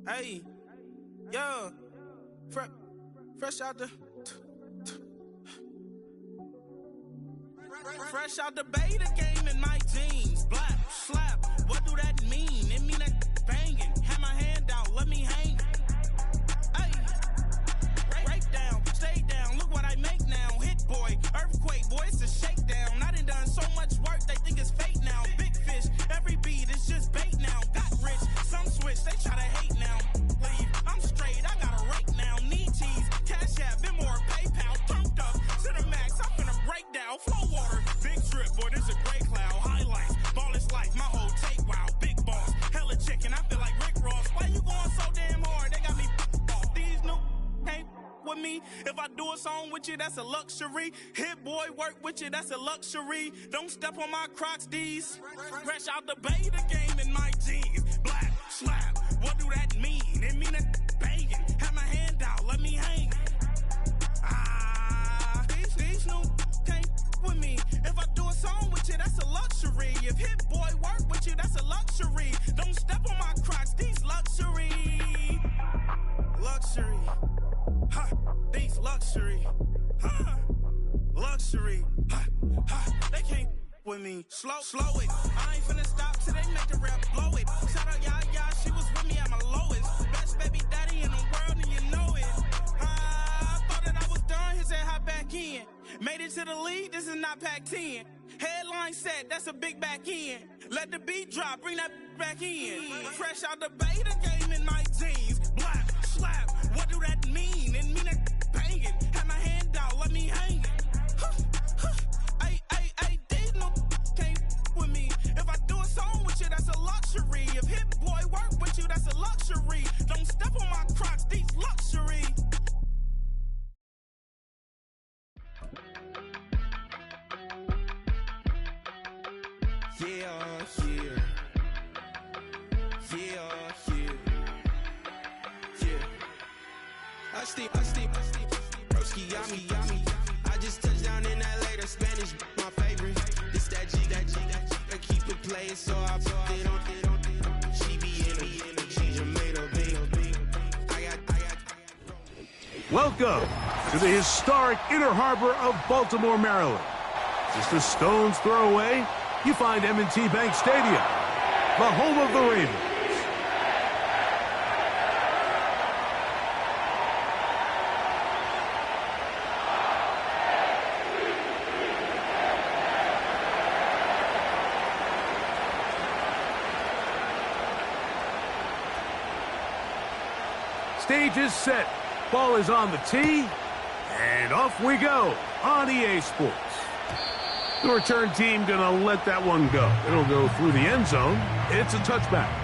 Hey, yo, fresh out the beta game in my jeans. Black, slap, what do that mean? It mean that banging. Have my hand out, let me hang. Hey, break down, stay down, look what I make now. Hit boy, earthquake, boy, it's a shakedown. I done so much work, they think it's fake now. Big fish, every beat is just bait now. Got rich, some switch, they try to hate now. Leave, I'm straight, I got a rake now. Need cheese, cash app, been more PayPal. Turned up to the max, I'm finna break down. Flow water, big drip, boy, this a gray cloud. Highlights, ball is life, my whole take, wow. Big boss, hella chicken, I feel like Rick Ross. Why you going so damn hard? They got me off. These new ain't with me. If I do a song with you, that's a luxury. Hit boy, work with you, that's a luxury. Don't step on my Crocs, D's. Fresh out the beta game in my jeans. Black, slap, what do that mean? It mean that banging. Have my hand out, let me hang. These new can't with me. If I do a song with you, that's a luxury. If hit boy work with you, that's a luxury. Don't step on my Crocs, these luxury. Luxury. Ha, these luxury. Ha, luxury. Ha, ha, they can't with me. Slow it. I ain't finna stop till they make the rap blow it. Shout out Yaya, she was with me at my lowest. Best baby daddy in the world and you know it. I thought that I was done, he said hop back in. Made it to the league, this is not Pac-10. Headline set, that's a big back end. Let the beat drop, bring that back in. Fresh out the beta game in my jeans. Black, slap, what do that mean? It mean that banging. Have my hand out, let me hang. Ay, these no can't with me. If I do a song with you, that's a luxury. If hit boy work with you, that's a luxury. Don't step on my Crocs, these luxury. Yeah. I steam, broski, yummy. I just touched down in LA, the Spanish, my favorite. This that G, I keep it playing, so I put it on. She be in it, she's a made up big. I got. Welcome to the historic Inner Harbor of Baltimore, Maryland. Just a stone's throw away, you find M&T Bank Stadium, the home of the Ravens. Stage is set, ball is on the tee, and off we go on EA Sports. The return team gonna let that one go. It'll go through the end zone. It's a touchback.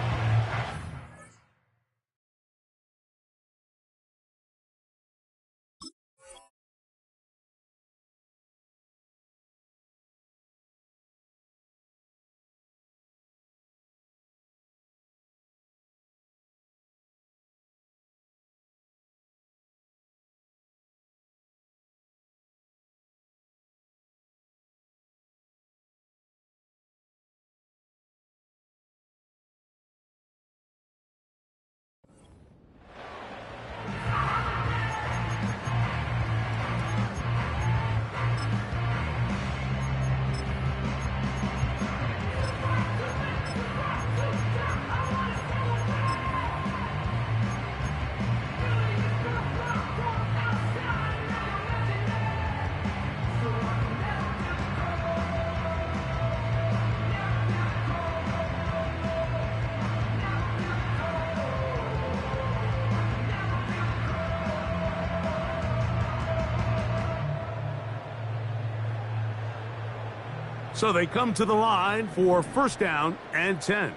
So they come to the line for first down and 10.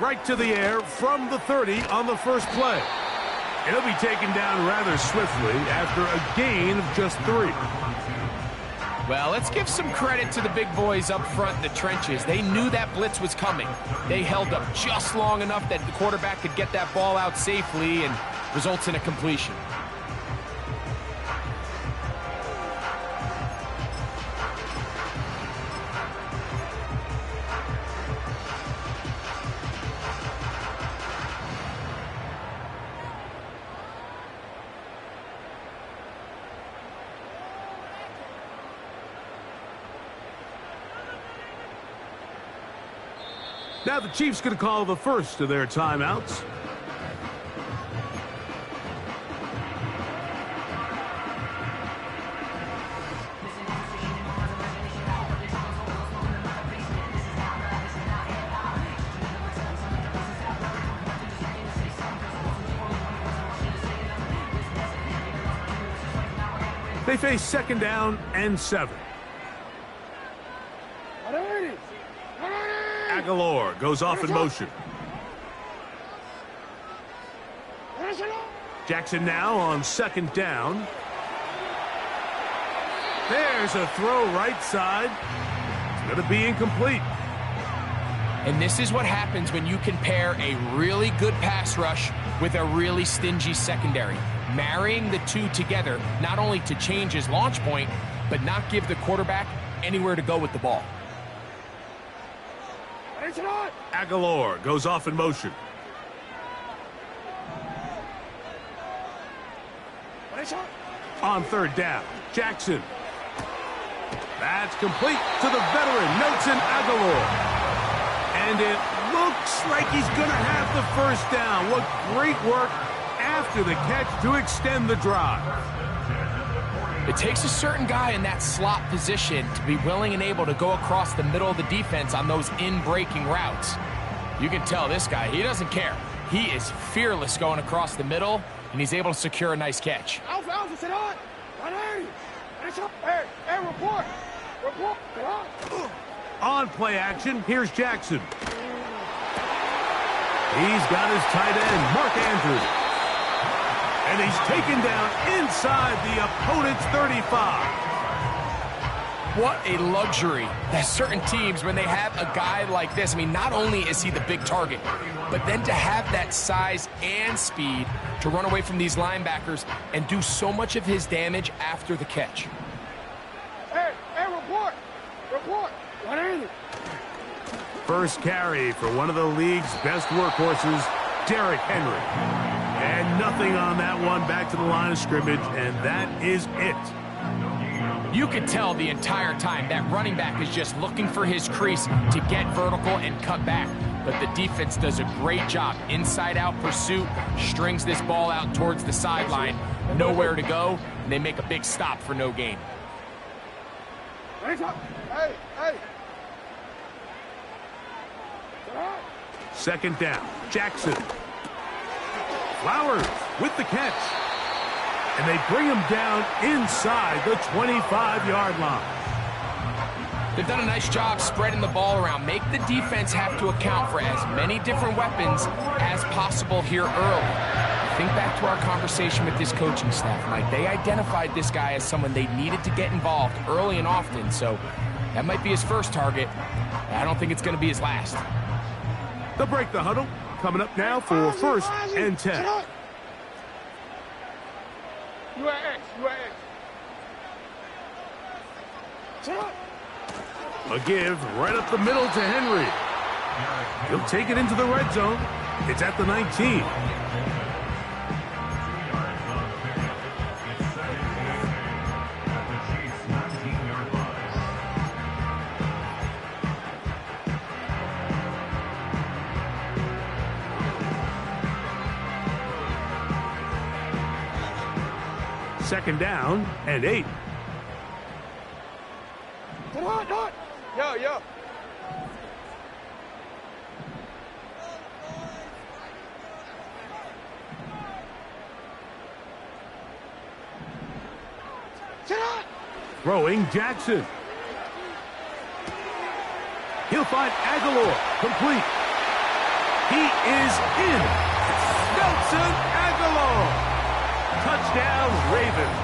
Right to the air from the 30 on the first play. It'll be taken down rather swiftly after a gain of just 3. Well, let's give some credit to the big boys up front in the trenches. They knew that blitz was coming. They held up just long enough that the quarterback could get that ball out safely and results in a completion. Now the Chiefs going to call the first of their timeouts. They face second down and 7. Aguilar goes off in motion. Jackson now on second down. There's a throw right side. It's going to be incomplete. And this is what happens when you can pair a really good pass rush with a really stingy secondary. Marrying the two together, not only to change his launch point, but not give the quarterback anywhere to go with the ball. Aguilar goes off in motion. On third down, Jackson. That's complete to the veteran, Nelson Aguilar. And it looks like he's going to have the first down. What great work after the catch to extend the drive. It takes a certain guy in that slot position to be willing and able to go across the middle of the defense on those in-breaking routes. You can tell this guy, he doesn't care. He is fearless going across the middle, and he's able to secure a nice catch. On play action, here's Jackson. He's got his tight end, Mark Andrews. And he's taken down inside the opponent's 35. What a luxury that certain teams, when they have a guy like this, I mean, not only is he the big target, but then to have that size and speed to run away from these linebackers and do so much of his damage after the catch. Report. First carry for one of the league's best workhorses, Derrick Henry. And nothing on that one, back to the line of scrimmage, and that is it. You could tell the entire time that running back is just looking for his crease to get vertical and cut back. But the defense does a great job. Inside-out pursuit, strings this ball out towards the sideline. Nowhere to go, and they make a big stop for no gain. Hey. Second down, Jackson. Flowers with the catch. And they bring him down inside the 25-yard line. They've done a nice job spreading the ball around. Make the defense have to account for as many different weapons as possible here early. Think back to our conversation with this coaching staff, Mike. They identified this guy as someone they needed to get involved early and often, so that might be his first target. I don't think it's going to be his last. They'll break the huddle. Coming up now for first and 10. A give right up the middle to Henry. He'll take it into the red zone. It's at the 19. Second down and 8. Yo. Throwing Jackson. He'll find Aguilar. Complete. He is in. Nelson Aguilar. Touchdown, Ravens.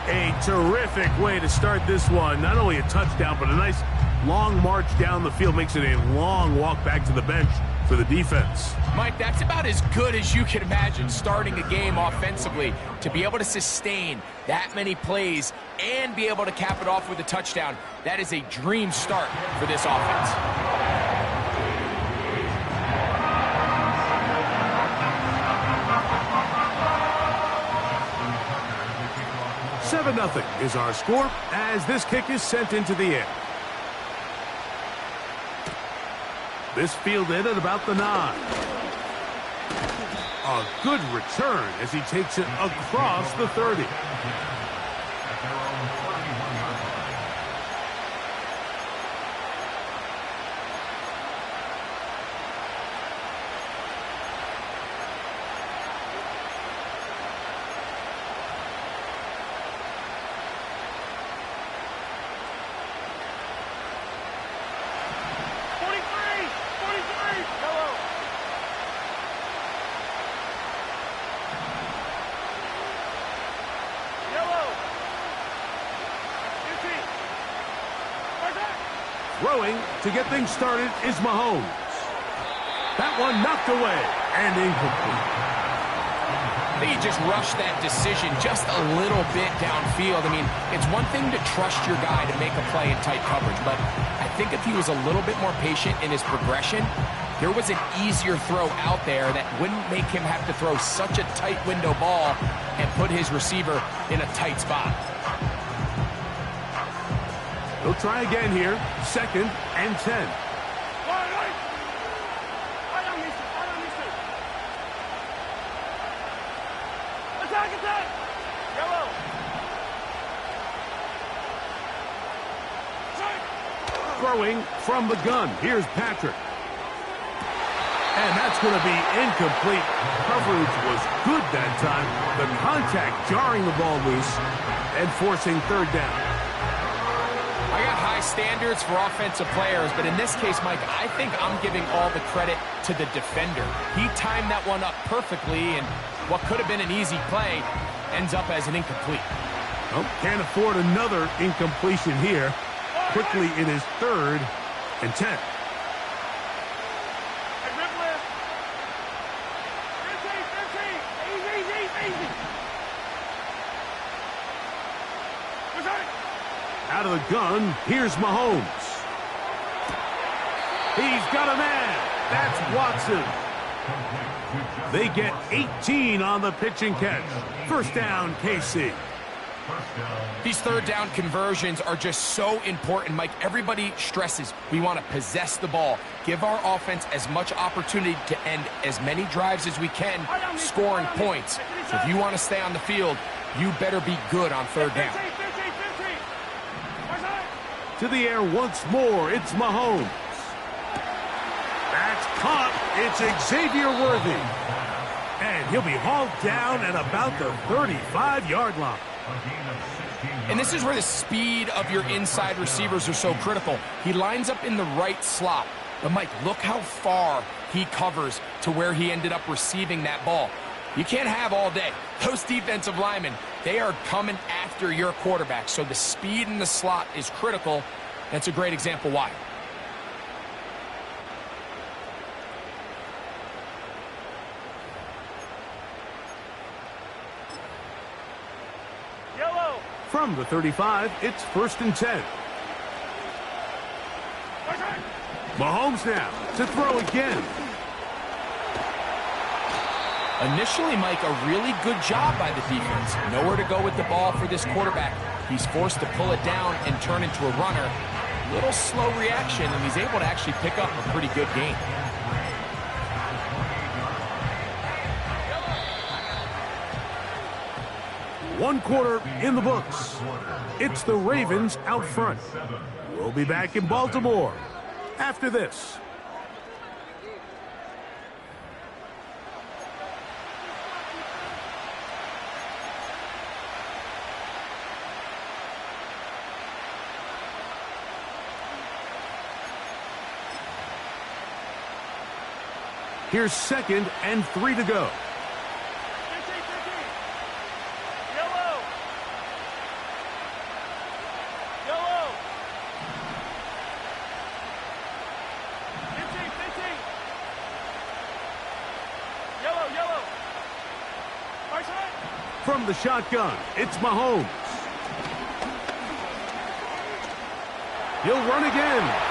A terrific way to start this one. Not only a touchdown, but a nice long march down the field. Makes it a long walk back to the bench for the defense. Mike, that's about as good as you can imagine starting a game offensively. To be able to sustain that many plays and be able to cap it off with a touchdown, that is a dream start for this offense. 7-0 is our score as this kick is sent into the air. This fielded at about the 9. A good return as he takes it across the 30. Throwing to get things started is Mahomes. That one knocked away and incomplete. I think he just rushed that decision just a little bit downfield. I mean, it's one thing to trust your guy to make a play in tight coverage, but I think if he was a little bit more patient in his progression, there was an easier throw out there that wouldn't make him have to throw such a tight window ball and put his receiver in a tight spot. They'll try again here. 2nd and 10. Throwing from the gun. Here's Patrick. And that's going to be incomplete. Coverage was good that time. The contact jarring the ball loose and forcing 3rd down. I got high standards for offensive players, but in this case, Mike, I think I'm giving all the credit to the defender. He timed that one up perfectly, and what could have been an easy play ends up as an incomplete. Well, can't afford another incompletion here. Quickly, it is 3rd and 10. Out of the gun, here's Mahomes. He's got a man. That's Watson. They get 18 on the pitch and catch. 1st down, KC. These 3rd down conversions are just so important, Mike. Everybody stresses we want to possess the ball, give our offense as much opportunity to end as many drives as we can, scoring points. So if you want to stay on the field, you better be good on 3rd down. To the air once more, it's Mahomes. That's caught. It's Xavier Worthy. And he'll be hauled down at about the 35-yard line. And this is where the speed of your inside receivers are so critical. He lines up in the right slot. But, Mike, look how far he covers to where he ended up receiving that ball. You can't have all day. Those defensive linemen, they are coming after your quarterback. So the speed in the slot is critical. That's a great example why. From the 35, it's 1st and 10. Mahomes now to throw again. Initially, Mike, a really good job by the defense. Nowhere to go with the ball for this quarterback. He's forced to pull it down and turn into a runner. Little slow reaction, and he's able to actually pick up a pretty good gain. One quarter in the books. It's the Ravens out front. We'll be back in Baltimore after this. Here's 2nd and 3 to go. From the shotgun, it's Mahomes. He'll run again.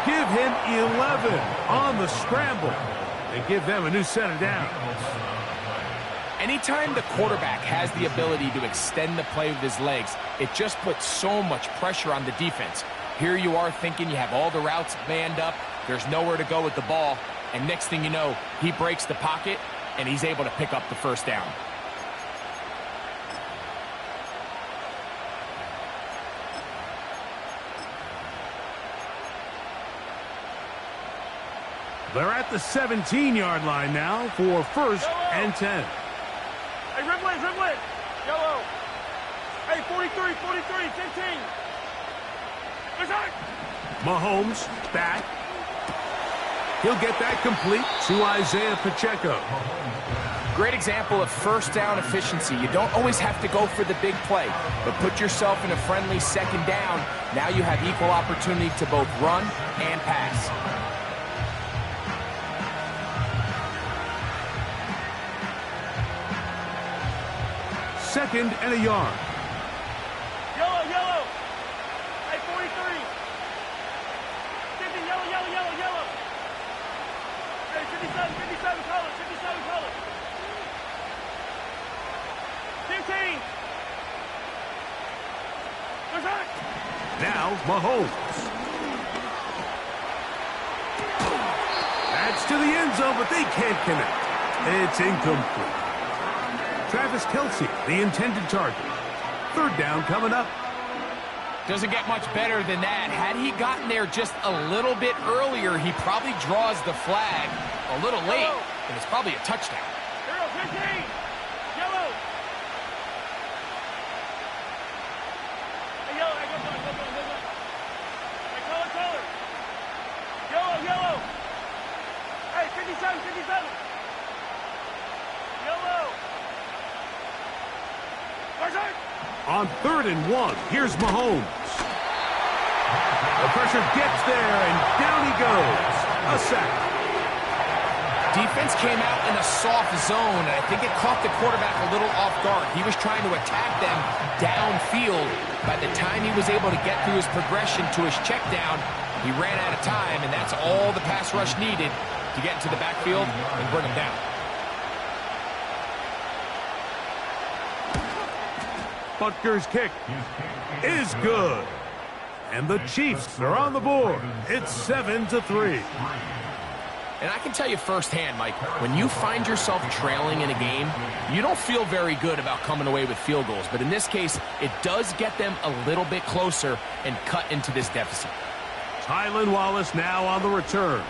Give him 11 on the scramble and give them a new set of downs. Anytime the quarterback has the ability to extend the play with his legs, it just puts so much pressure on the defense. Here you are thinking you have all the routes manned up, there's nowhere to go with the ball, and next thing you know, he breaks the pocket, and he's able to pick up the first down. They're at the 17-yard line now for 1st and 10. Hey, red. Yellow. Hey, 43, 15. Mahomes back. He'll get that complete to Isaiah Pacheco. Great example of first down efficiency. You don't always have to go for the big play, but put yourself in a friendly second down. Now you have equal opportunity to both run and pass. Second and a yard. Yellow. Hey, 43. 50, yellow. Hey, 57 colors. 15. Now Mahomes. That's to the end zone, but they can't connect. It's incomplete. Travis Kelce, the intended target. 3rd down coming up. Doesn't get much better than that. Had he gotten there just a little bit earlier, he probably draws the flag a little late, and it's probably a touchdown. 15. Yellow. Hey, yellow. Hey, go. Hey, color. Yellow. Hey, 57. Yellow. On 3rd and 1, here's Mahomes. The pressure gets there, and down he goes. A sack. Defense came out in a soft zone, and I think it caught the quarterback a little off guard. He was trying to attack them downfield. By the time he was able to get through his progression to his check down, he ran out of time, and that's all the pass rush needed to get into the backfield and bring him down. Butker's kick is good. And the Chiefs are on the board. It's 7-3. And I can tell you firsthand, Mike, when you find yourself trailing in a game, you don't feel very good about coming away with field goals. But in this case, it does get them a little bit closer and cut into this deficit. Tylan Wallace now on the return.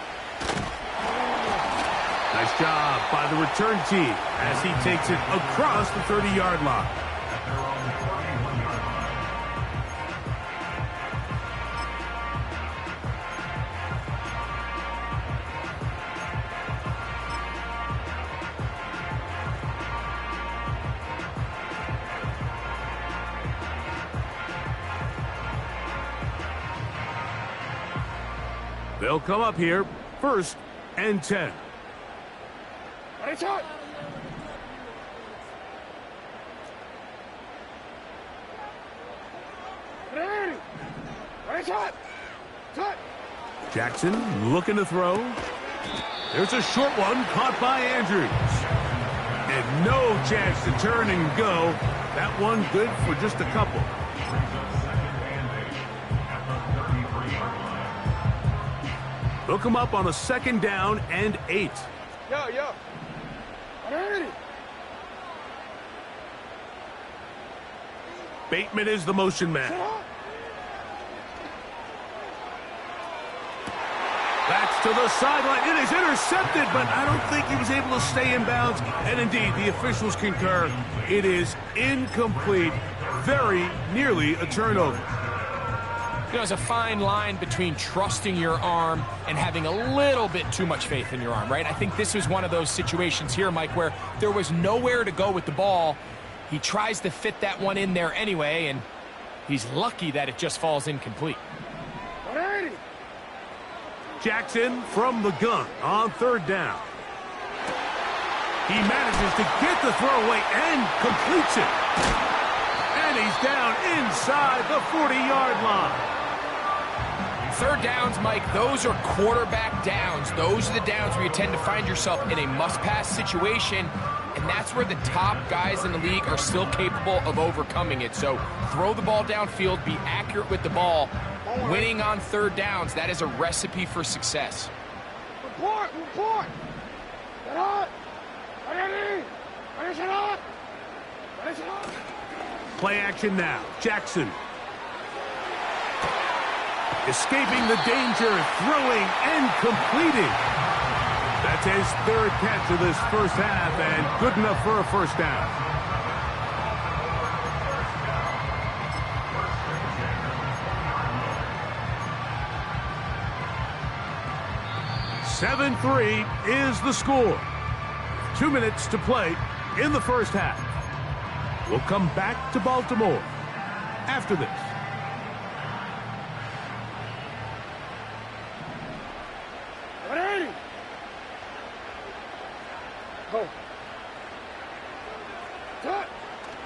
Nice job by the return team as he takes it across the 30-yard line. They'll come up here, 1st and 10. Ready, shot. Ready, shot. Jackson looking to throw. There's a short one caught by Andrews. And no chance to turn and go. That one good for just a couple. They'll come up on a 2nd down and 8. Yo. Ready. Bateman is the motion man. That's to the sideline. It is intercepted, but I don't think he was able to stay in bounds. And indeed, the officials concur. It is incomplete. Very nearly a turnover. You know, there's a fine line between trusting your arm and having a little bit too much faith in your arm, right? I think this was one of those situations here, Mike, where there was nowhere to go with the ball. He tries to fit that one in there anyway, and he's lucky that it just falls incomplete. Ready. Jackson from the gun on 3rd down. He manages to get the throw away and completes it. And he's down inside the 40-yard line. 3rd downs, Mike, those are quarterback downs. Those are the downs where you tend to find yourself in a must-pass situation, and that's where the top guys in the league are still capable of overcoming it. So throw the ball downfield, be accurate with the ball, Winning on third downs, that is a recipe for success. Report! Get up! Ready! Ready, up! Ready, up! Play action now. Jackson. Escaping the danger, throwing and completing. That's his third catch of this first half and good enough for a first down. 7-3 is the score. 2 minutes to play in the first half. We'll come back to Baltimore after this. Ready! Go. Cut.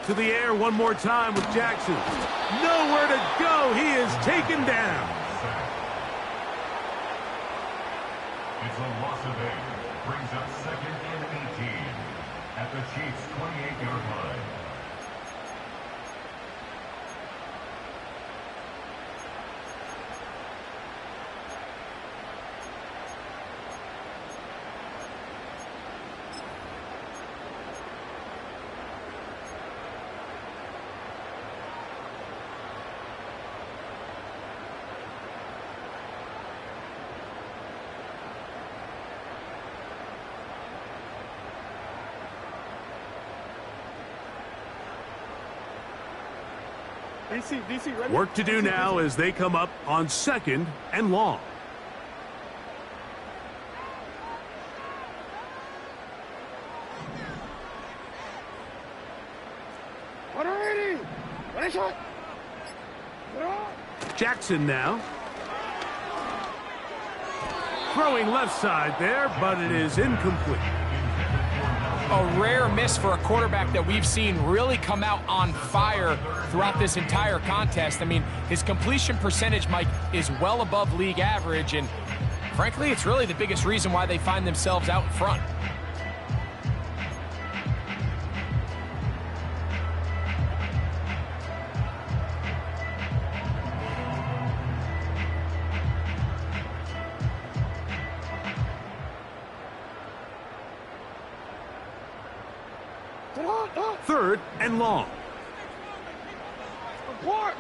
To the air one more time with Jackson. Nowhere to go. He is taken down. It's a loss of 8. Brings up 2nd and 18 at the Chiefs' 28-yard line. DC, ready? Work to do now as they come up on 2nd and long. Ready! Ready, shot! Jackson now. Throwing left side there, but it is incomplete. A rare miss for a quarterback that we've seen really come out on fire throughout this entire contest. I mean, his completion percentage, Mike, is well above league average, and frankly, it's really the biggest reason why they find themselves out in front. Third and long. Report!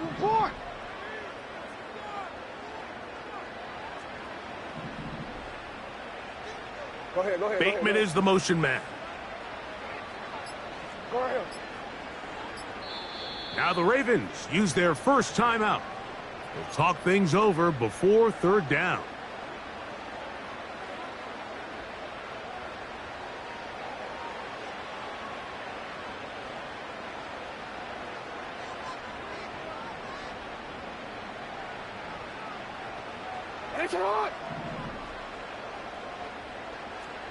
Go ahead. Bateman is the motion man. Go ahead. Now the Ravens use their first timeout. They'll talk things over before third down.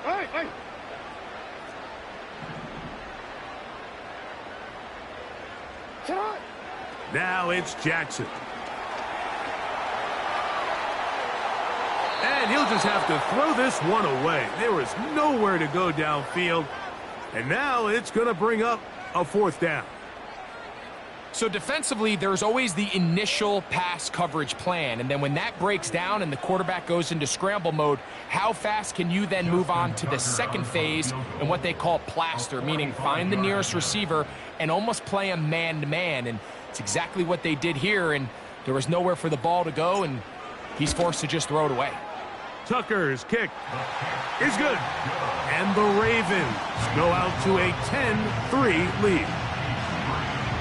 Hey! Shot! Now it's Jackson. And he'll just have to throw this one away. There is nowhere to go downfield. And now it's going to bring up a fourth down. So defensively, there's always the initial pass coverage plan, and then when that breaks down and the quarterback goes into scramble mode, how fast can you then move on to the second phase and what they call plaster, meaning find the nearest receiver and almost play him man-to-man, and it's exactly what they did here, and there was nowhere for the ball to go, and he's forced to just throw it away. Tucker's kick is good, and the Ravens go out to a 10-3 lead.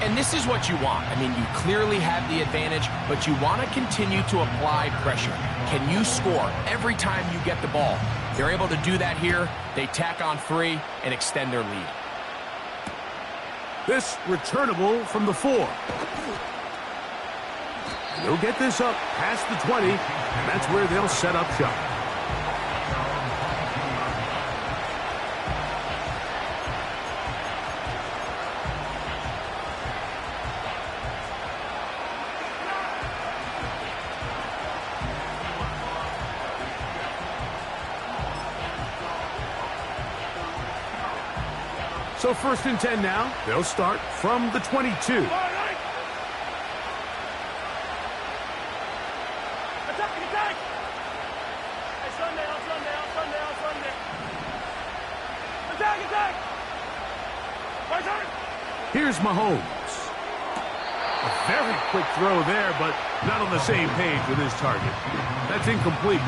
And this is what you want. I mean, you clearly have the advantage, but you want to continue to apply pressure. Can you score every time you get the ball? They're able to do that here. They tack on 3 and extend their lead. This returnable from the 4. They'll get this up past the 20, and that's where they'll set up shop. So 1st and 10 now. They'll start from the 22. Here's Mahomes. A very quick throw there, but not on the same page with his target. That's incomplete.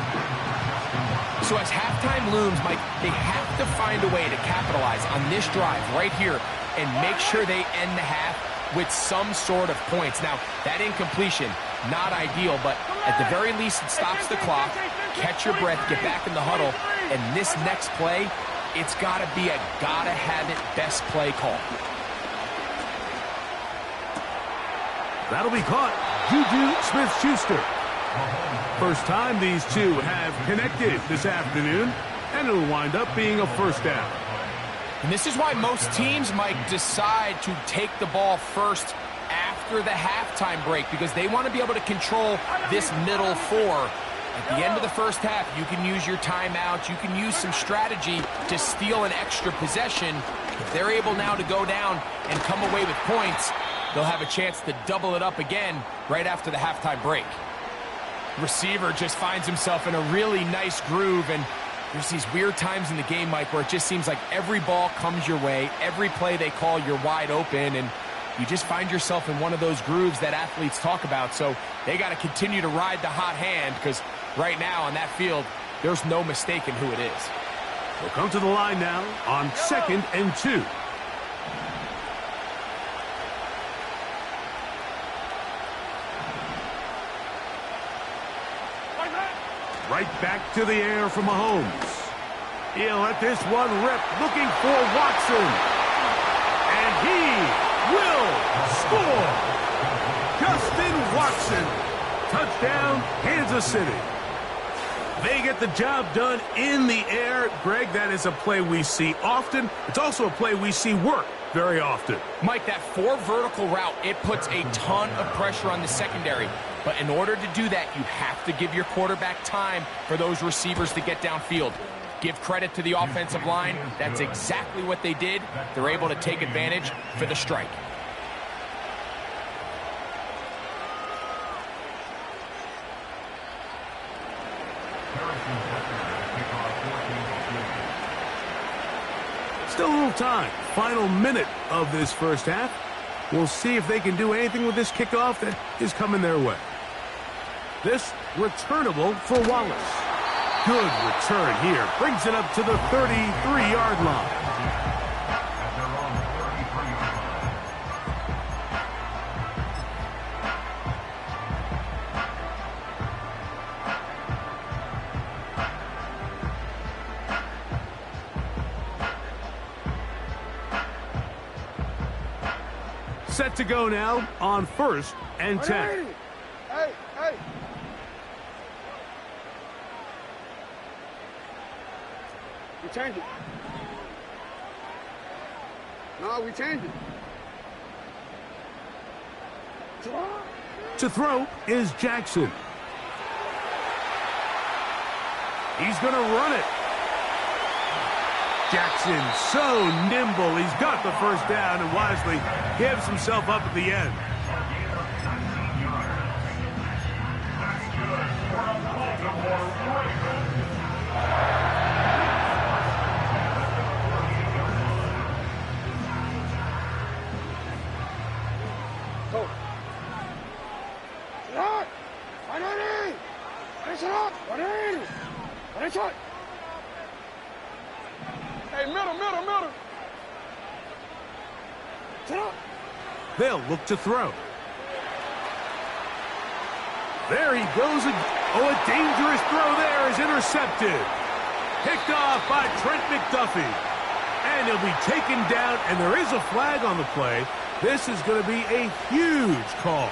So as halftime looms, Mike, they have to find a way to capitalize on this drive right here and make sure they end the half with some sort of points. Now, that incompletion, not ideal, but at the very least it stops the clock. Catch your breath, get back in the huddle, and this next play, it's got to be a gotta-have-it best play call. That'll be caught. Juju Smith-Schuster. First time these two have connected this afternoon, and it'll wind up being a first down. And this is why most teams might decide to take the ball first after the halftime break, because they want to be able to control this middle four. At the end of the first half, you can use your timeout, you can use some strategy to steal an extra possession. If they're able now to go down and come away with points, they'll have a chance to double it up again right after the halftime break. Receiver just finds himself in a really nice groove, and there's these weird times in the game, Mike, where it just seems like every ball comes your way, every play they call, you're wide open, and you just find yourself in one of those grooves that athletes talk about. So they got to continue to ride the hot hand, because right now on that field, there's no mistaking who it is. We'll come to the line now on 2nd and 2. Right back to the air for Mahomes. He'll let this one rip, looking for Watson. And he will score. Justin Watson. Touchdown, Kansas City. They get the job done in the air. Greg, that is a play we see often. It's also a play we see work very often. Mike, that 4 vertical route, it puts a ton of pressure on the secondary. But in order to do that, you have to give your quarterback time for those receivers to get downfield. Give credit to the offensive line. That's exactly what they did. They're able to take advantage for the strike. Still a little time. Final minute of this first half. We'll see if they can do anything with this kickoff that is coming their way. This returnable for Wallace. Good return here. Brings it up to the 33-yard line. Set to go now on 1st and 10. Hey, hey. We change it. No, we change it. To throw is Jackson. He's going to run it. Jackson so nimble. He's got the first down and wisely gives himself up at the end. Hey, middle. They'll look to throw. There he goes. Oh, a dangerous throw there is intercepted. Picked off by Trent McDuffie. And he'll be taken down, and there is a flag on the play. This is going to be a huge call.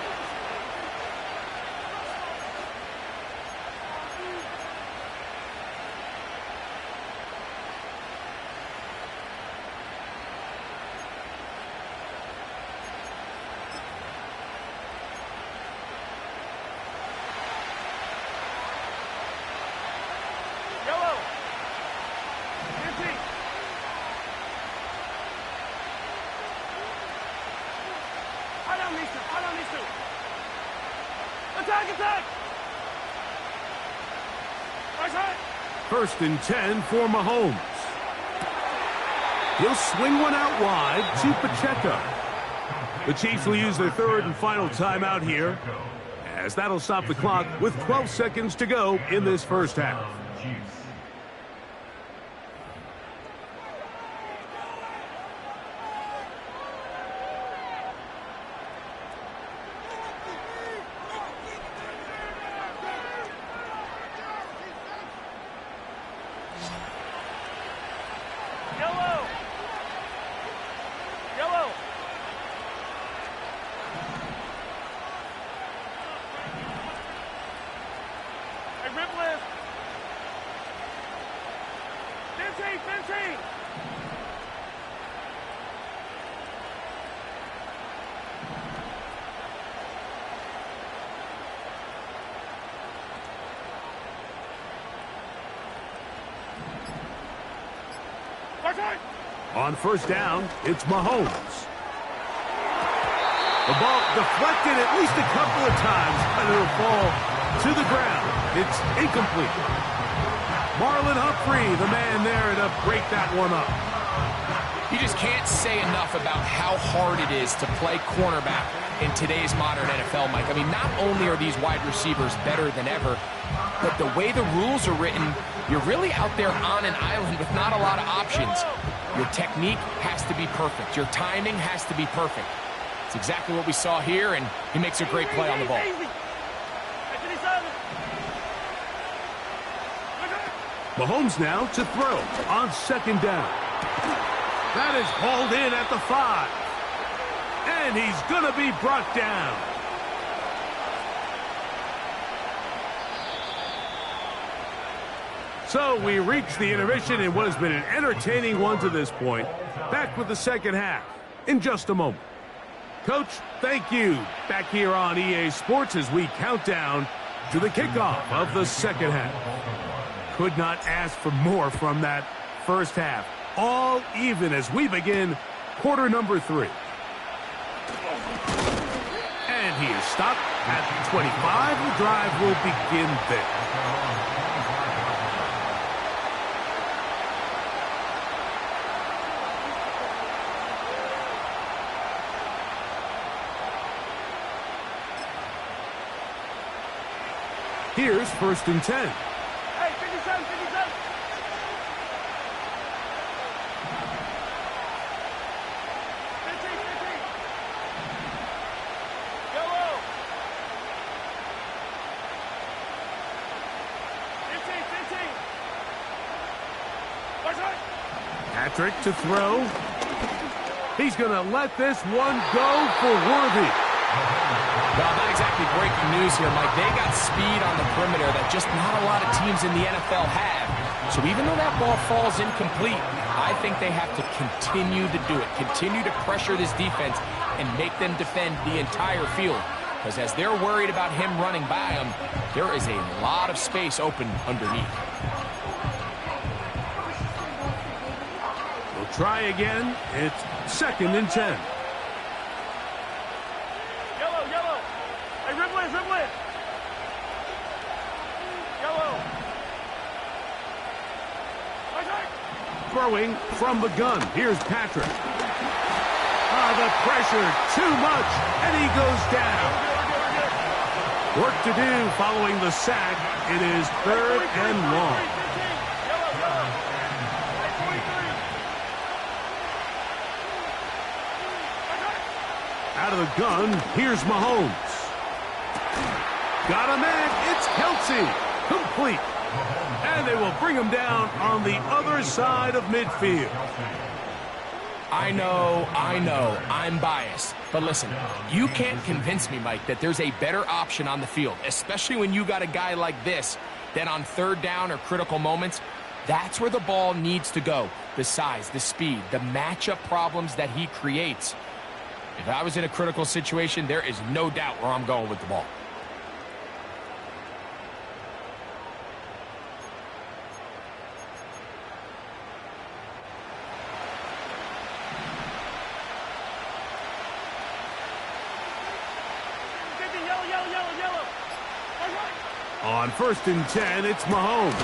First and 10 for Mahomes. He'll swing one out wide to Pacheco. The Chiefs will use their third and final timeout here, as that'll stop the clock with 12 seconds to go in this first half. On first down, it's Mahomes. The ball deflected at least a couple of times, and it'll fall to the ground. It's incomplete. Marlon Humphrey, the man there to break that one up. You just can't say enough about how hard it is to play cornerback in today's modern NFL, Mike. I mean, not only are these wide receivers better than ever, but the way the rules are written, you're really out there on an island with not a lot of options. Your technique has to be perfect. Your timing has to be perfect. It's exactly what we saw here, and he makes a great play on the ball. Mahomes now to throw on second down. That is hauled in at the 5. And he's going to be brought down. So we reach the intermission in what has been an entertaining one to this point. Back with the second half in just a moment. Coach, thank you. Back here on EA Sports as we count down to the kickoff of the second half. Could not ask for more from that first half. All even as we begin quarter number 3. And he is stopped at 25. The drive will begin there. Here's first and 10. Hey, 57, 57. 15, 15. Yellow. 15, 15. Watch out. Patrick to throw. He's going to let this one go for Worthy. Well, not exactly breaking news here, Mike. They got speed on the perimeter that just not a lot of teams in the NFL have. So even though that ball falls incomplete, I think they have to continue to do it, continue to pressure this defense and make them defend the entire field. Because as they're worried about him running by them, there is a lot of space open underneath. We'll try again. It's second and 10. Ripley. Yellow. Throwing from the gun. Here's Patrick. The pressure, too much, and he goes down. Work to do following the sack. It is third and long. Out of the gun, here's Mahomes. Got a man, it's Kelsey. Complete. And they will bring him down on the other side of midfield. I know, I'm biased. But listen, you can't convince me, Mike, that there's a better option on the field, especially when you got a guy like this, that on third down or critical moments, that's where the ball needs to go. The size, the speed, the matchup problems that he creates. If I was in a critical situation, there is no doubt where I'm going with the ball. On first and 10, it's Mahomes.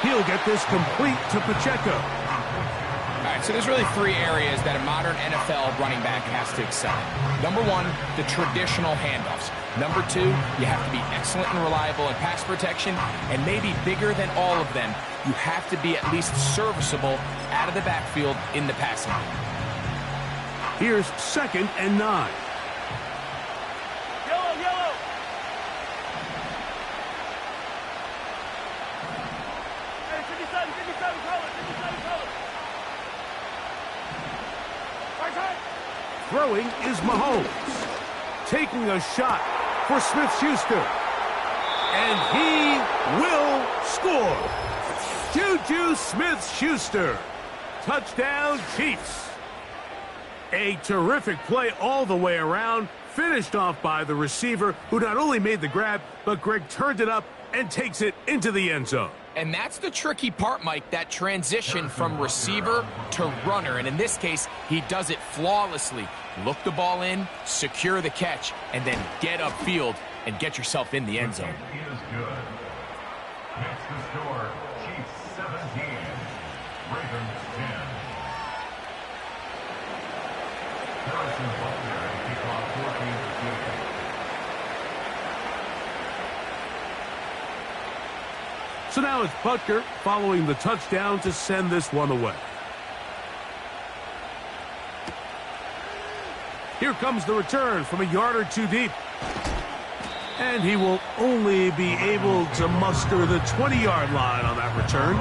He'll get this complete to Pacheco. All right, right, so there's really 3 areas that a modern NFL running back has to excel in. Number 1, the traditional handoffs. Number 2, you have to be excellent and reliable in pass protection, and maybe bigger than all of them, you have to be at least serviceable out of the backfield in the passing game. Here's 2nd and 9. Yellow, yellow. Hey, 57 color, 57 color. Right side. Throwing is Mahomes. Taking a shot for Smith-Schuster. And he will score. Juju Smith-Schuster. Touchdown, Chiefs. A terrific play all the way around, finished off by the receiver, who not only made the grab, but Greg turned it up and takes it into the end zone. And that's the tricky part, Mike, that transition from receiver to runner. And in this case, he does it flawlessly. Look the ball in, secure the catch, and then get upfield and get yourself in the end zone. Is good. Next to score, Chiefs 17, Ravens 10. Harrison Butker to kick off 14-2. So now it's Butker following the touchdown to send this one away. Here comes the return from a yard or 2 deep. And he will only be able to muster the 20-yard line on that return.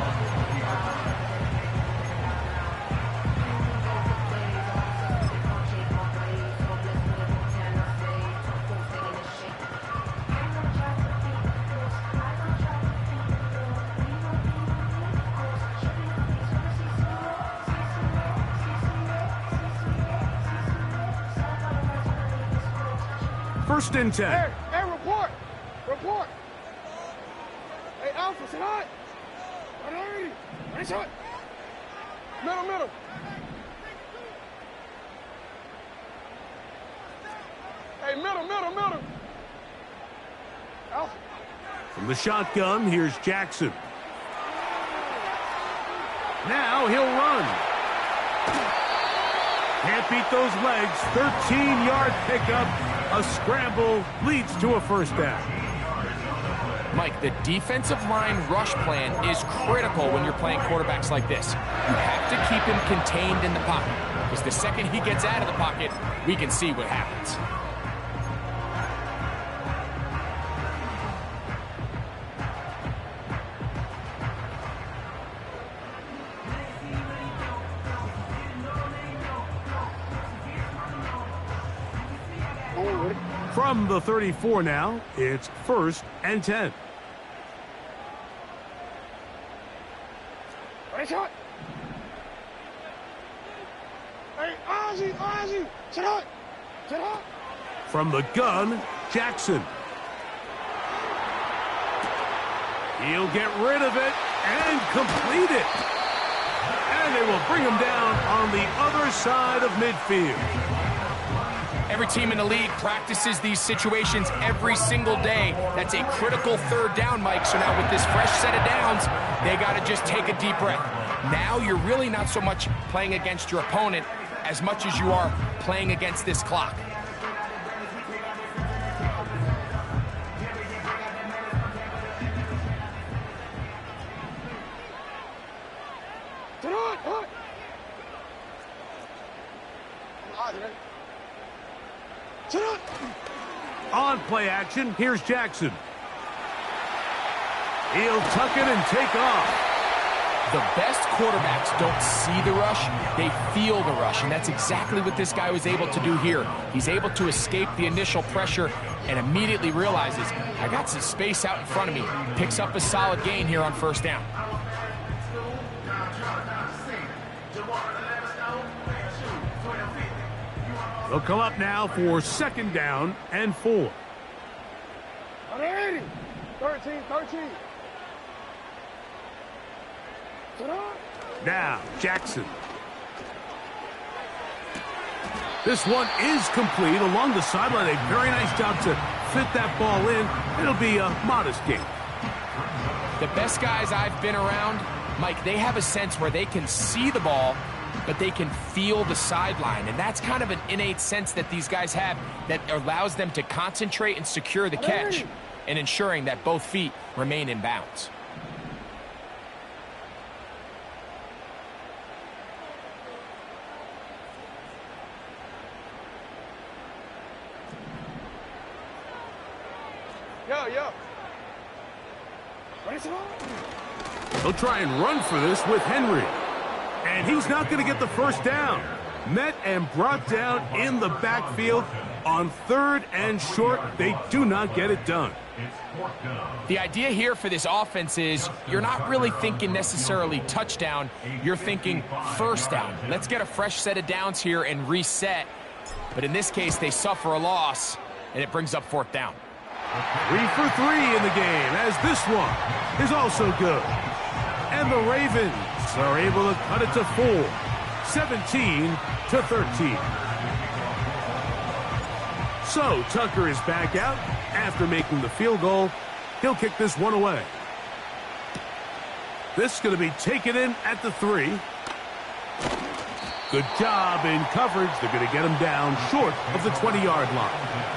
First and 10. Hey, report. Report. Hey, Alpha, sit hot. Right shot. Middle. Hey, middle. Alpha. From the shotgun, here's Jackson. Now he'll run. Can't beat those legs. 13-yard pickup. A scramble leads to a first down. Mike, the defensive line rush plan is critical when you're playing quarterbacks like this. You have to keep him contained in the pocket, because the second he gets out of the pocket, we can see what happens. From the 34 now, it's 1st and 10. Right shot. Hey, Ozzy. Sit hot. From the gun, Jackson. He'll get rid of it and complete it. And they will bring him down on the other side of midfield. Every team in the league practices these situations every single day. That's a critical 3rd down, Mike. So now with this fresh set of downs, they got to just take a deep breath. Now you're really not so much playing against your opponent as much as you are playing against this clock. On play action, here's Jackson. He'll tuck it and take off. The best quarterbacks don't see the rush, they feel the rush, and that's exactly what this guy was able to do here. He's able to escape the initial pressure and immediately realizes, I got some space out in front of me. Picks up a solid gain here on 1st down. They'll come up now for 2nd down and 4. 13. Now, Jackson. This one is complete along the sideline. A very nice job to fit that ball in. It'll be a modest gain. The best guys I've been around, Mike, they have a sense where they can see the ball but they can feel the sideline. And that's kind of an innate sense that these guys have that allows them to concentrate and secure the catch and ensuring that both feet remain in bounds. Yo. They'll try and run for this with Henry. And he's not going to get the first down. Met and brought down in the backfield on 3rd and short. They do not get it done. The idea here for this offense is you're not really thinking necessarily touchdown. You're thinking first down. Let's get a fresh set of downs here and reset. But in this case, they suffer a loss, and it brings up 4th down. 3 for 3 in the game, as this one is also good. And the Ravens are able to cut it to 4, 17-13. So Tucker is back out after making the field goal. He'll kick this one away. This is going to be taken in at the 3. Good job in coverage. They're going to get him down short of the 20-yard line.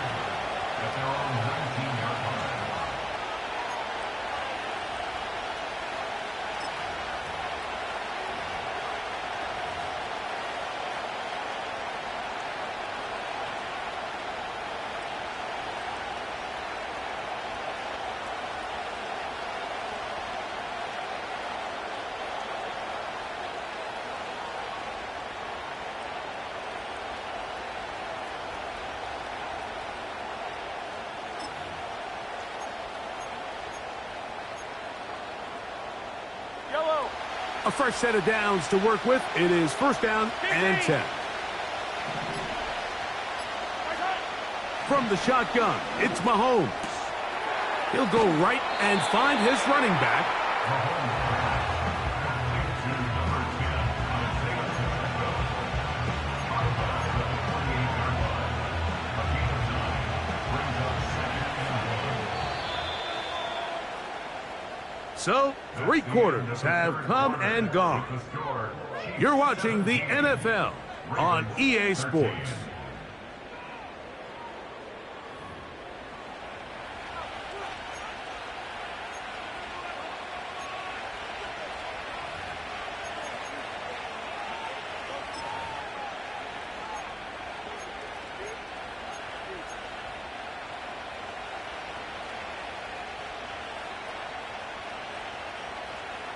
A fresh set of downs to work with. It is 1st down and 10. From the shotgun, it's Mahomes. He'll go right and find his running back. So, 3 quarters have come and gone. You're watching the NFL on EA Sports.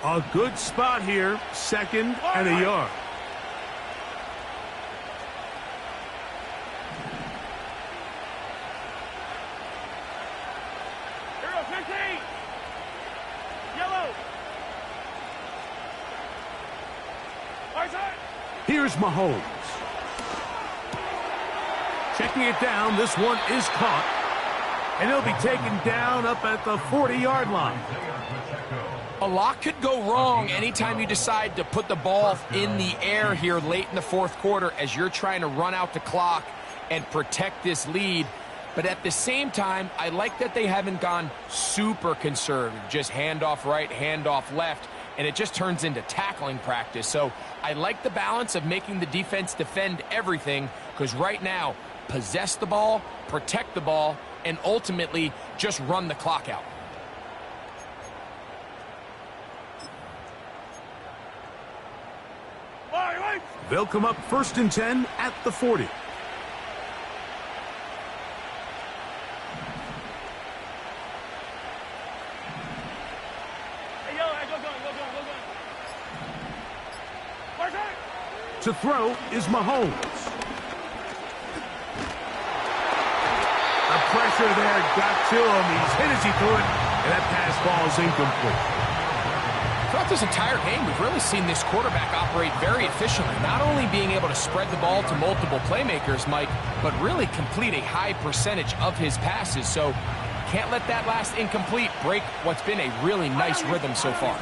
A good spot here, 2nd and a yard. Here, 15. Yellow. Right side. Here's Mahomes. Checking it down, this one is caught. And he'll be taken down up at the 40-yard line. A lot could go wrong anytime you decide to put the ball in the air here late in the 4th quarter as you're trying to run out the clock and protect this lead. But at the same time, I like that they haven't gone super conservative, just handoff right, handoff left, and it just turns into tackling practice. So I like the balance of making the defense defend everything, because right now, possess the ball, protect the ball, and ultimately just run the clock out. They'll come up 1st and 10 at the 40. Hey, yo, go gun. To throw is Mahomes. The pressure there got to him. He's hit as he threw it, and that pass ball is incomplete. Throughout this entire game, we've really seen this quarterback operate very efficiently, not only being able to spread the ball to multiple playmakers, Mike, but really complete a high percentage of his passes. So can't let that last incomplete break what's been a really nice rhythm so far.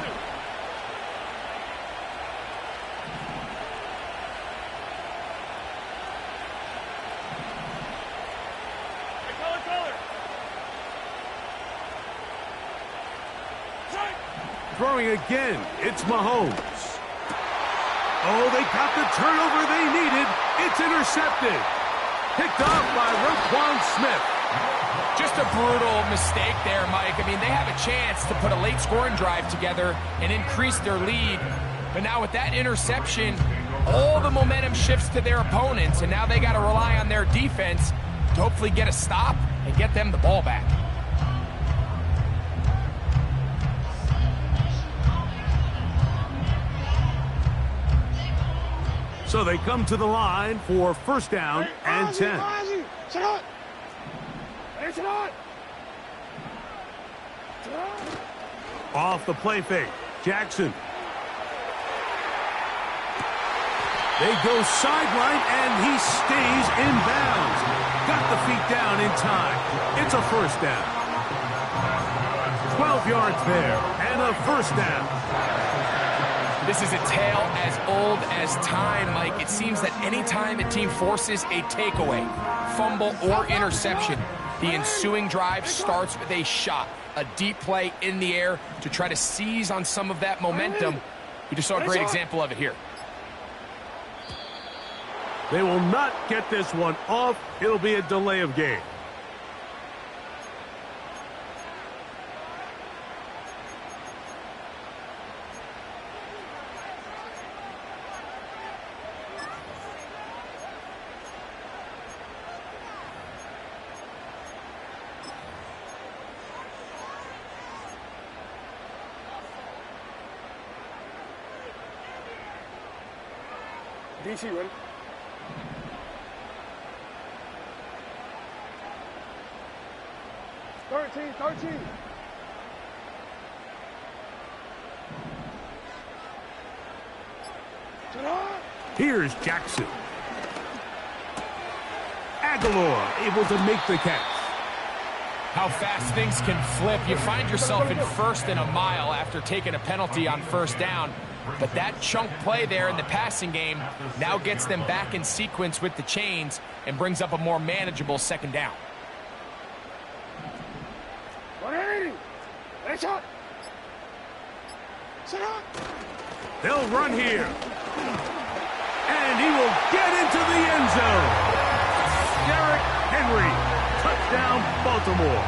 Throwing again, it's Mahomes. Oh, they got the turnover they needed. It's intercepted. Picked off by Roquan Smith. Just a brutal mistake there, Mike. I mean, they have a chance to put a late scoring drive together and increase their lead. But now with that interception, all the momentum shifts to their opponents, and now they got to rely on their defense to hopefully get a stop and get them the ball back. So they come to the line for first down and 10. Off the play fake, Jackson. They go sideline, and he stays in bounds. Got the feet down in time. It's a first down. 12 yards there, and a first down. This is a tale as old as time, Mike. It seems that any time a team forces a takeaway, fumble, or interception, the ensuing drive starts with a shot, a deep play in the air to try to seize on some of that momentum. You just saw a great example of it here. They will not get this one off. It'll be a delay of game. DC, ready? Thirteen. Here's Jackson. Aguilar able to make the catch. How fast things can flip. You find yourself in first and a mile after taking a penalty on first down. But that chunk play there in the passing game now gets them back in sequence with the chains and brings up a more manageable second down. 180. Headshot. Sit up. They'll run here. And he will get into the end zone. Derrick Henry. Touchdown, Baltimore.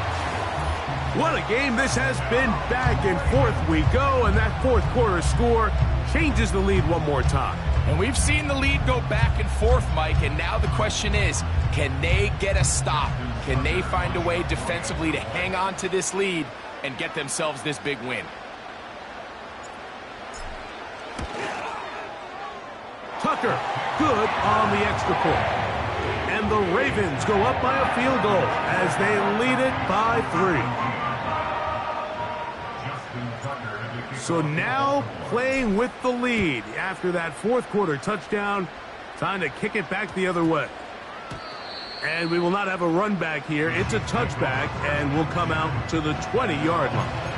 What a game this has been. Back and forth we go, and that fourth quarter score changes the lead one more time. And we've seen the lead go back and forth, Mike, and now the question is, can they get a stop? Can they find a way defensively to hang on to this lead and get themselves this big win? Tucker, good on the extra point. And the Ravens go up by a field goal as they lead it by 3. So now playing with the lead after that fourth quarter touchdown. Time to kick it back the other way. And we will not have a run back here. It's a touchback, and we'll come out to the 20-yard line.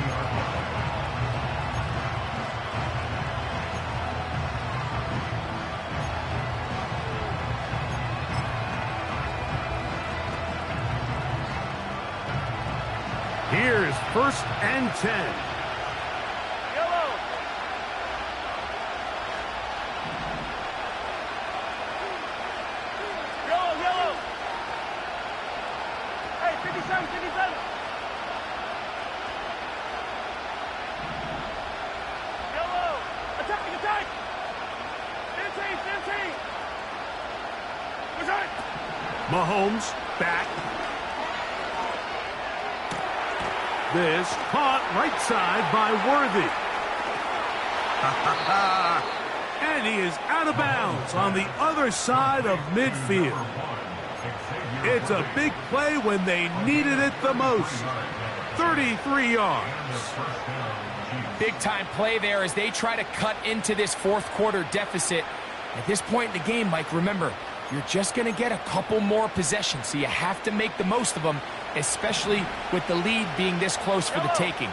Here's first and 10. Yellow. Hey, 57. Yellow. Attack. 15. What's that? Mahomes back. This caught right side by Worthy. And he is out of bounds on the other side of midfield. It's a big play when they needed it the most. 33 yards. Big time play there as they try to cut into this fourth quarter deficit. At this point in the game, Mike, remember, you're just going to get a couple more possessions, so you have to make the most of them, especially with the lead being this close for the taking.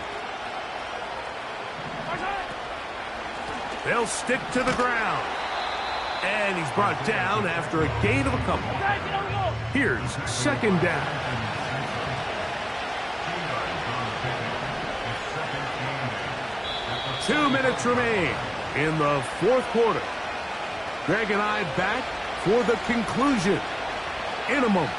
They'll stick to the ground. And he's brought down after a gain of a couple. Here's second down. 2 minutes remain in the fourth quarter. Greg and I back for the conclusion in a moment.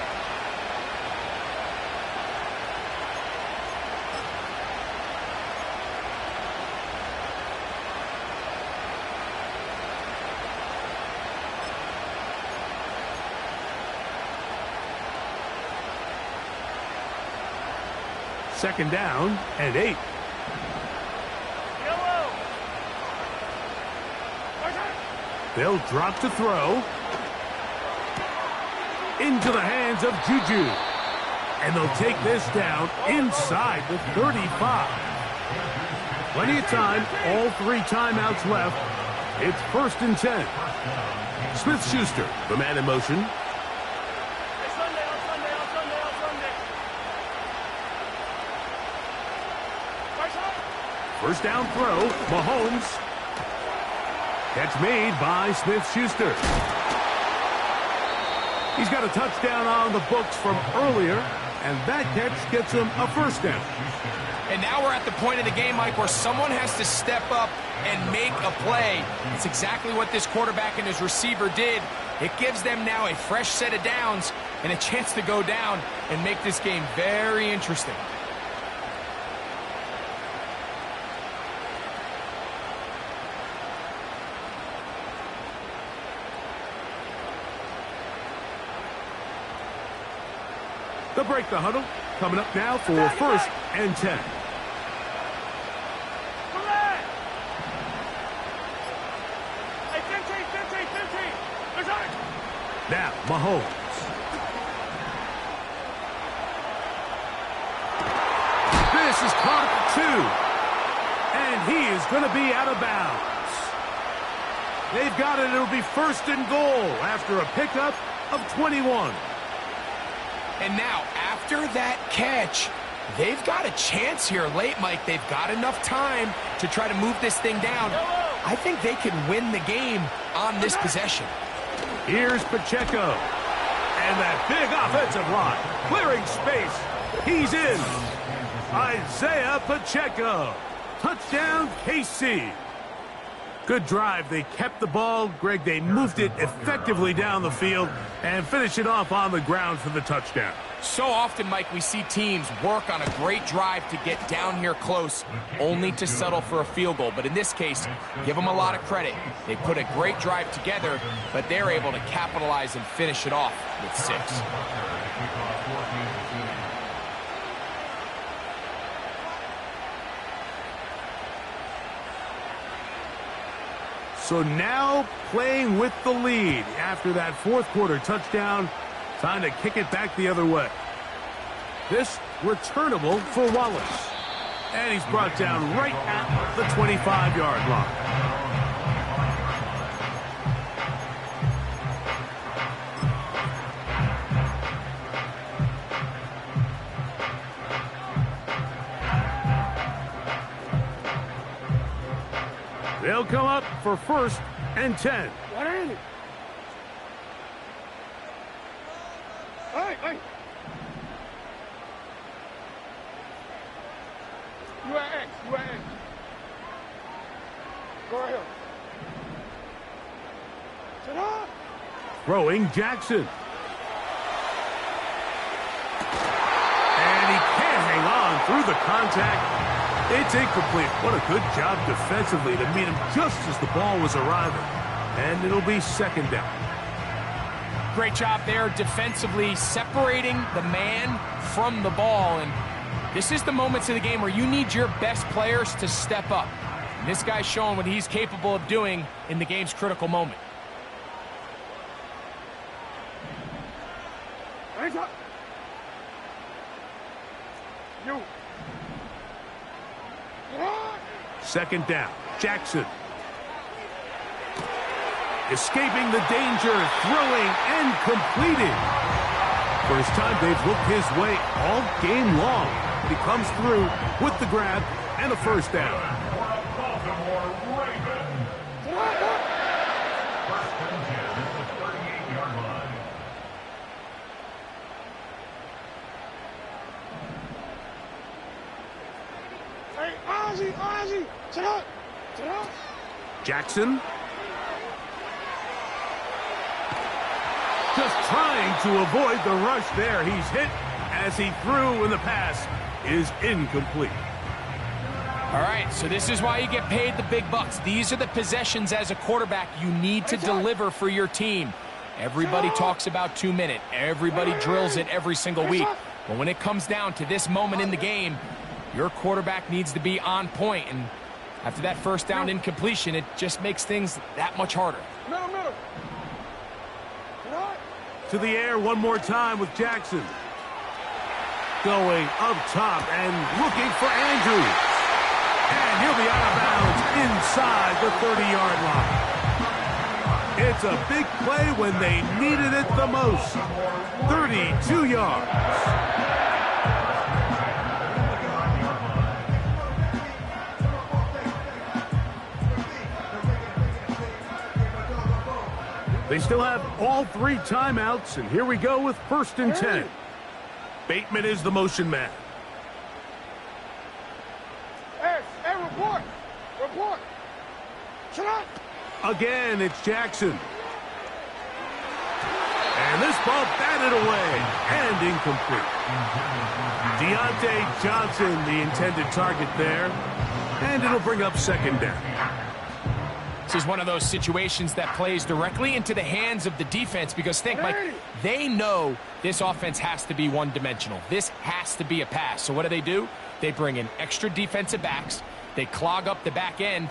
Second down and 8. Yellow. They'll drop to throw. Into the hands of Juju. And they'll take this down inside the 35. Plenty of time. All 3 timeouts left. It's 1st and 10. Smith-Schuster, the man in motion. First down throw, Mahomes. Catch made by Smith-Schuster. He's got a touchdown on the books from earlier, and that catch gets him a first down. And now we're at the point of the game, Mike, where someone has to step up and make a play. It's exactly what this quarterback and his receiver did. It gives them now a fresh set of downs and a chance to go down and make this game very interesting. They'll break the huddle. Coming up now for 1st and 10. Now, Mahomes. This is caught at 2. And he is going to be out of bounds. They've got it. It'll be 1st and goal after a pickup of 21. And now, after that catch, they've got a chance here late, Mike. They've got enough time to try to move this thing down. I think they can win the game on this possession. Here's Pacheco. And that big offensive line. Clearing space. He's in. Isaiah Pacheco. Touchdown, KC. Good drive. They kept the ball. Greg, they moved it effectively down the field and finished it off on the ground for the touchdown. So often, Mike, we see teams work on a great drive to get down here close, only to settle for a field goal. But in this case, give them a lot of credit. They put a great drive together, but they're able to capitalize and finish it off with 6. So now playing with the lead after that 4th quarter touchdown. Time to kick it back the other way. This returnable for Wallace. And he's brought down right at the 25-yard line. They'll come up for 1st and 10. What is it? Hey! You are X. Go ahead. Sit up. Throwing Jackson. And he can't hang on through the contact. It's incomplete. What a good job defensively to meet him just as the ball was arriving. And it'll be 2nd down. Great job there defensively, separating the man from the ball. And this is the moments of the game where you need your best players to step up. And this guy's showing what he's capable of doing in the game's critical moment. Hands up. You. 2nd down. Jackson. Escaping the danger, throwing and completing. First time they've looked his way all game long. He comes through with the grab and a 1st down. Baltimore Ravens. 1st and 10 at the 38-yard line. Hey, Ozzy, sit up. Jackson. trying to avoid the rush there. He's hit as he threw, and the pass is incomplete. All right, so this is why you get paid the big bucks. These are the possessions as a quarterback you need to deliver for your team. Everybody talks about 2 minutes. Everybody drills it every single week. But when it comes down to this moment in the game, your quarterback needs to be on point. And after that first down incompletion, it just makes things that much harder. Middle. To the air one more time with Jackson. Going up top and looking for Andrews. And he'll be out of bounds inside the 30-yard line. It's a big play when they needed it the most. 32 yards. They still have all 3 timeouts, and here we go with 1st and 10. Bateman is the motion man. Hey, report. Shut up. Again, it's Jackson. And this ball batted away and incomplete. Deontay Johnson, the intended target there. And it'll bring up 2nd down. This is one of those situations that plays directly into the hands of the defense because think, Mike, they know this offense has to be one-dimensional. This has to be a pass. So what do? They bring in extra defensive backs. They clog up the back end.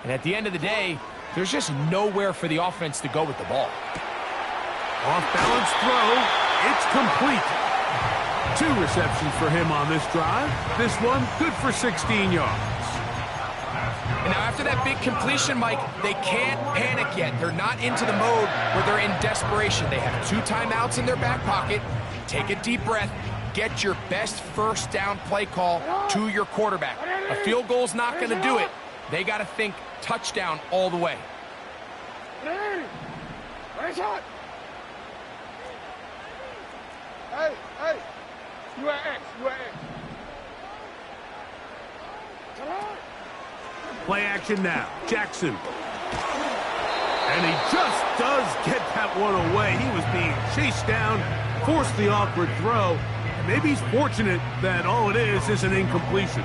And at the end of the day, there's just nowhere for the offense to go with the ball. Off-balance throw. It's complete. 2 receptions for him on this drive. This one good for 16 yards. And now after that big completion, Mike, they can't panic yet. They're not into the mode where they're in desperation. They have 2 timeouts in their back pocket. Take a deep breath. Get your best first down play call to your quarterback. A field goal's not going to do it. They got to think touchdown all the way. Hey, you are X. Play action now. Jackson. And he just does get that one away. He was being chased down, forced the awkward throw. And maybe he's fortunate that all it is an incompletion.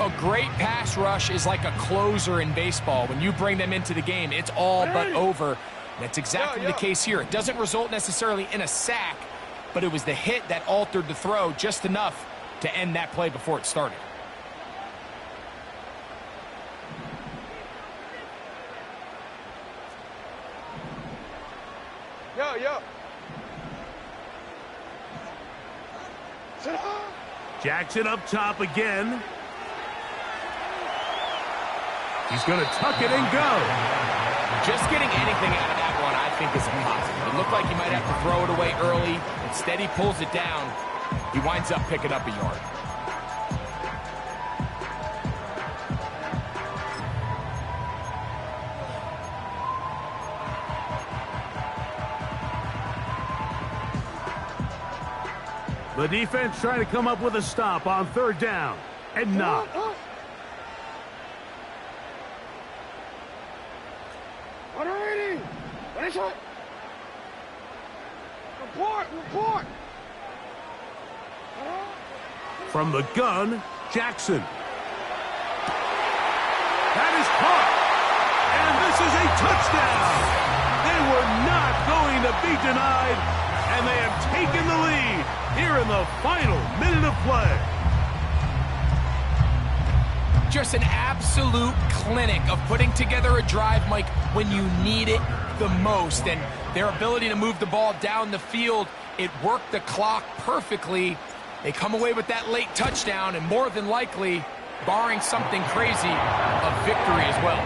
A great pass rush is like a closer in baseball. When you bring them into the game, it's all but over. And that's exactly the case here. It doesn't result necessarily in a sack, but it was the hit that altered the throw just enough to end that play before it started. Yo. Jackson up top again. He's going to tuck it and go. Just getting anything out of that one, I think, is a positive. It looked like he might have to throw it away early. Instead, he pulls it down. He winds up picking up a yard. The defense trying to come up with a stop on 3rd down. And not. Report. From the gun, Jackson. That is caught. And this is a touchdown. They were not going to be denied, and they have taken the lead here in the final minute of play. Just an absolute clinic of putting together a drive, Mike, when you need it the most. And their ability to move the ball down the field, it worked the clock perfectly. They come away with that late touchdown, and more than likely, barring something crazy, a victory as well.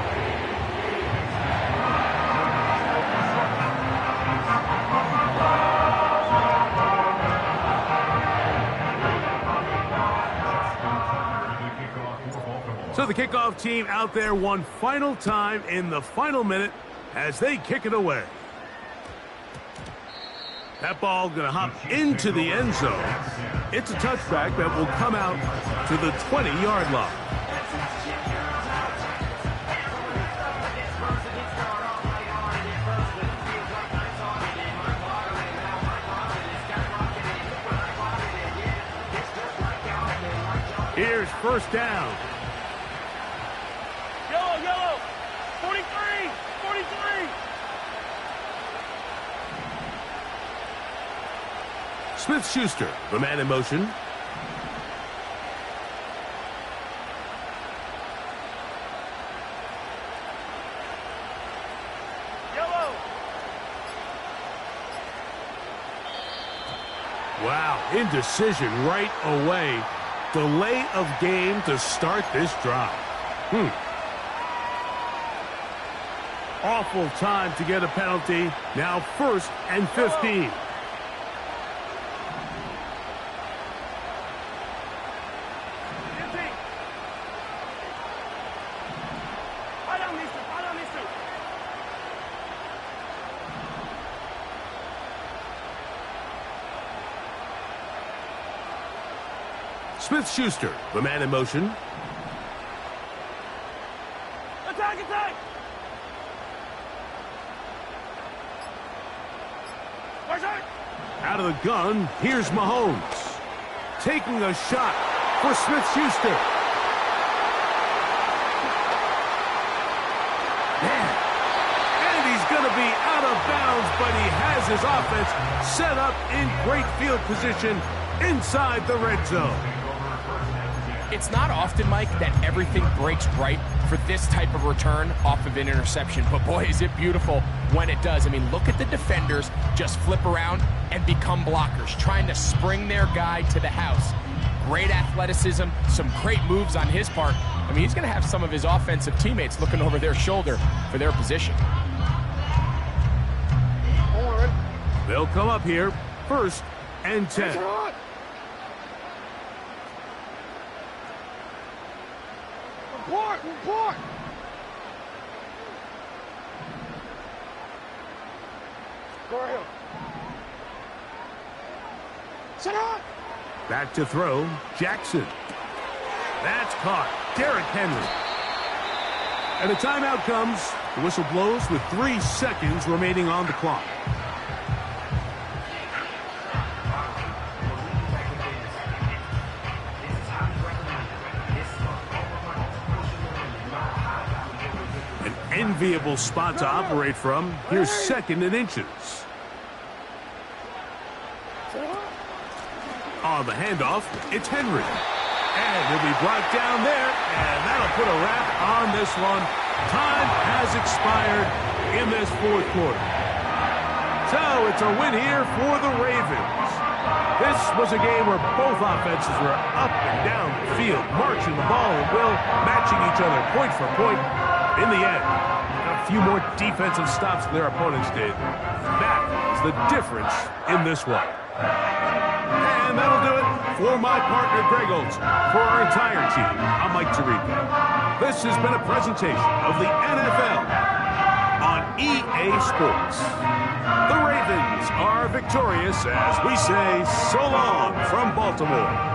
So the kickoff team out there one final time in the final minute as they kick it away. That ball going to hop into the end zone. It's a touchback that will come out to the 20-yard line. Here's first down. Yellow, yellow. 43, 43. Smith-Schuster, the man in motion. Yellow. Wow, indecision right away. Delay of game to start this drive. Awful time to get a penalty. Now 1st and 15. Smith-Schuster, the man in motion. Attack, attack. Out of the gun, here's Mahomes. Taking a shot for Smith-Schuster. And he's going to be out of bounds, but he has his offense set up in great field position inside the red zone. It's not often, Mike, that everything breaks right for this type of return off of an interception. But boy, is it beautiful when it does. I mean, look at the defenders just flip around and become blockers, trying to spring their guy to the house. Great athleticism, some great moves on his part. I mean, he's going to have some of his offensive teammates looking over their shoulder for their position. They'll come up here, 1st and 10. Report! Go ahead. Sit down. Back to throw, Jackson. That's caught. Derrick Henry. And a timeout comes. The whistle blows with 3 seconds remaining on the clock. Enviable spot to operate from. Here's 2nd and inches. On the handoff, it's Henry. And he'll be brought down there, and that'll put a wrap on this one. Time has expired in this 4th quarter. So it's a win here for the Ravens. This was a game where both offenses were up and down the field, marching the ball at will, matching each other point for point. In the end, a few more defensive stops than their opponents did. That is the difference in this one. And that'll do it for my partner, Greg Olson. For our entire team, I'm Mike Tirico. This has been a presentation of the NFL on EA Sports. The Ravens are victorious as we say so long from Baltimore.